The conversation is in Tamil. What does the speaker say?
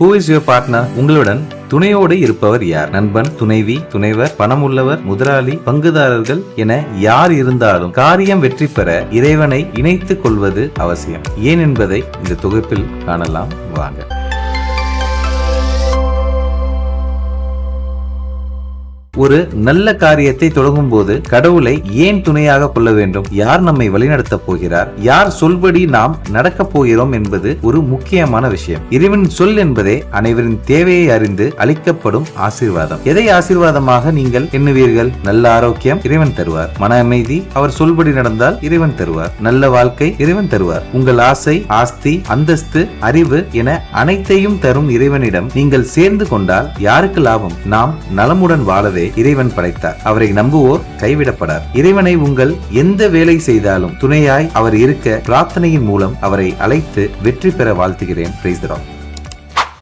Who is your partner? உங்களுடன் துணையோடு இருப்பவர் யார்? நண்பன், துணைவி, துணைவர், பணம் உள்ளவர், முதலாளி, பங்குதாரர்கள் என யார் இருந்தாலும் காரியம் வெற்றி பெற இறைவனை இணைத்துக் கொள்வது அவசியம். ஏன் என்பதை இந்த தொகுப்பில் காணலாம் வாங்க. ஒரு நல்ல காரியத்தை தொடங்கும் போது கடவுளை ஏன் துணையாக கொள்ள வேண்டும்? யார் நம்மை வழிநடத்த போகிறார்? யார் சொல்படி நாம் நடக்கப் போகிறோம் என்பது ஒரு முக்கியமான விஷயம். இறைவன் சொல் என்பதே அனைவரின் தேவையை அறிந்து அளிக்கப்படும் ஆசீர்வாதம். எதை ஆசீர்வாதமாக நீங்கள் எண்ணுவீர்கள்? நல்ல ஆரோக்கியம் இறைவன் தருவார். மன அமைதி அவர் சொல்படி நடந்தால் இறைவன் தருவார். நல்ல வாழ்க்கை இறைவன் தருவார். உங்கள் ஆசை, ஆஸ்தி, அந்தஸ்து, அறிவு என அனைத்தையும் தரும் இறைவனிடம் நீங்கள் சேர்ந்து கொண்டால் யாருக்கு லாபம்? நாம் நலமுடன் வாழவே இறைவன் படைத்தார். அவரை நம்புவோர் கைவிடப்படார். இறைவனை உங்கள் எந்த வேலை செய்தாலும் துணையாய் அவர் இருக்க பிரார்த்தனையின் மூலம் அவரை அழைத்து வெற்றி பெற வாழ்த்துகிறேன். Praise the Lord.